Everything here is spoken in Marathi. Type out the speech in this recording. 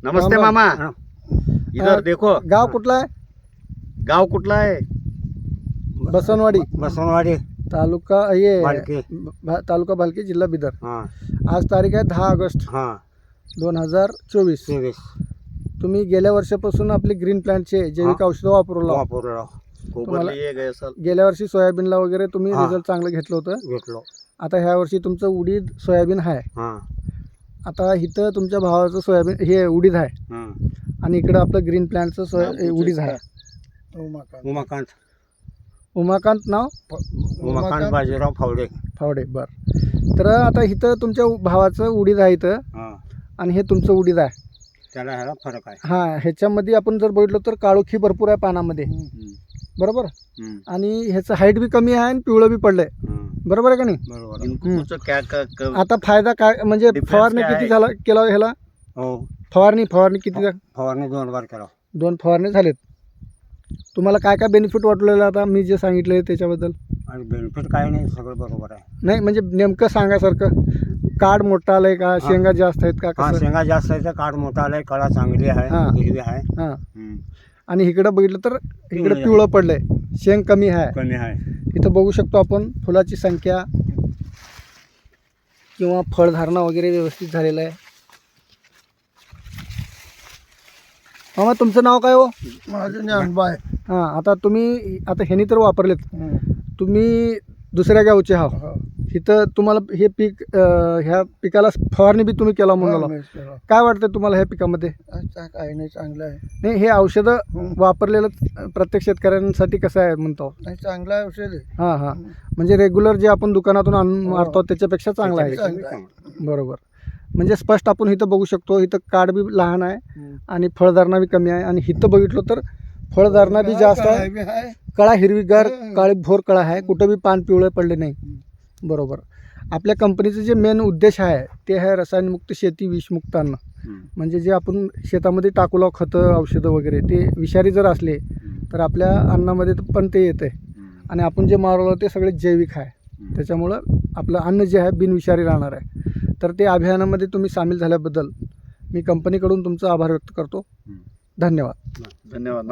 नमस्ते राम राम. मामा, इधर देखो. गाव कुठला आहे? गाव कुठला आहे? बसवनवाडी, बसवनवाडी तालुका ये भालकी. तालुका भालकी, जिल्हा बिदर. हां आज तारीख आहे 10 ऑगस्ट हां 2024. 23 तुम्ही गेल्या वर्षापासून आपली ग्रीन प्लांटचे जैविक औषधं वापरला. वापरलो गोबर लिए गए असल. गेल्या वर्षी सोयाबीनला वगैरे तुम्ही हा. रिझल्ट चांगलं घेतलं होतं. घेतलो. आता ह्या वर्षी तुमचं उडीद सोयाबीन आहे. हां आता इथं तुमच्या भावाचं सोयाबीन हे उडीद आहे हां आणि इकडं आपलं ग्रीन प्लांटचं उडीद आहे. उमाकांत उमाकांत नाव उमाकांत बाजीराव फावडे. फावडे. बरं, तर आता इथं तुमच्या भावाचं उडीद आहे इथं हां आणि हे तुमचं उडीद आहे. त्याला ह्याला फरक आहे. हां, ह्याच्यामध्ये आपण जर बघितलं तर काळोखी भरपूर आहे पानामध्ये, बरोबर. हम्म. आणि ह्याचं हाईट बी कमी आहे आणि पिवळं बी पडलंय, हं. बरोबर आहे का नाही. बरोबर आहे. इनको पूछो क्या आता फायदा काय म्हणजे Difference फवारणी काय किती आहे? झाला केला ह्याला? हो फवारणी किती फवारणी 2 बार केला. 2 फवारणी झालेत. तुम्हाला काय काय बेनिफिट वाटलेलं आता मी जे सांगितलं त्याच्याबद्दल? आणि बेनिफिट काही नाही, सगळं बरोबर आहे. नाही म्हणजे नेमकं सांगासारखं. काड मोठा आलंय का, शेंगा जास्त आहेत का, हां कसं? शेंगा जास्त आहे तर काड मोठा आलाय, कळा चांगली आहे, हां. हिरवी आहे. हां, हं. आणि इकडं बघितलं तर इकडं पिवळं पिवळं पडलंय, शेंग कमी आहे. कमी आहे. इथं बघू शकतो आपण फुलाची संख्या किंवा फळधारणा वगैरे व्यवस्थित झालेलं आहे. मामा तुमचं नाव काय हो? माझं ज्ञानबाई. हां, आता तुम्ही आता ह्यानी तर वापरलेत, तुम्ही दुसऱ्या गावचे आहात. हो. इथं तुम्हाला हे पीक ह्या पिकाला फवारणी बी तुम्ही केला म्हणून काय वाटतं तुम्हाला ह्या पिकामध्ये? काही नाही, चांगलं आहे. नाही, हे औषधं वापरलेलं प्रत्येक शेतकऱ्यांसाठी कसं आहे म्हणतो? नाही, चांगलं आहे औषध आहे. हां हां, म्हणजे रेग्युलर जे आपण दुकानातून आणून मारतो त्याच्यापेक्षा चांगलं आहे. चांगलं आहे. बरोबर. म्हणजे स्पष्ट आपण इथं बघू शकतो, इथं काड बी लहान आहे आणि फळधारणा बी कमी आहे. आणि इथं बघितलं तर फळधारणा बी जास्त आहे, बी आहे. कळा हिरवीगार काळी भोर कळा आहे, कुठं बी पान पिवळे पडले नाही. बरोबर. आपल्या कंपनीचं जे मेन उद्देश आहे ते आहे रसायनमुक्त शेती, विषमुक्त अन्न. म्हणजे जे आपण शेतामध्ये टाकूला खतं औषधं वगैरे ते विषारी जर असले तर आपल्या अन्नामध्ये पण ते येते आणि आपण जे मारवलं ते सगळे जैविक आहे. त्याच्यामुळं आपलं अन्न जे आहे बिनविषारी राहणार आहे. तर ते अभियानामध्ये तुम्ही सामील झाल्याबद्दल मी कंपनीकडून तुमचा आभार व्यक्त करतो. धन्यवाद. धन्यवाद.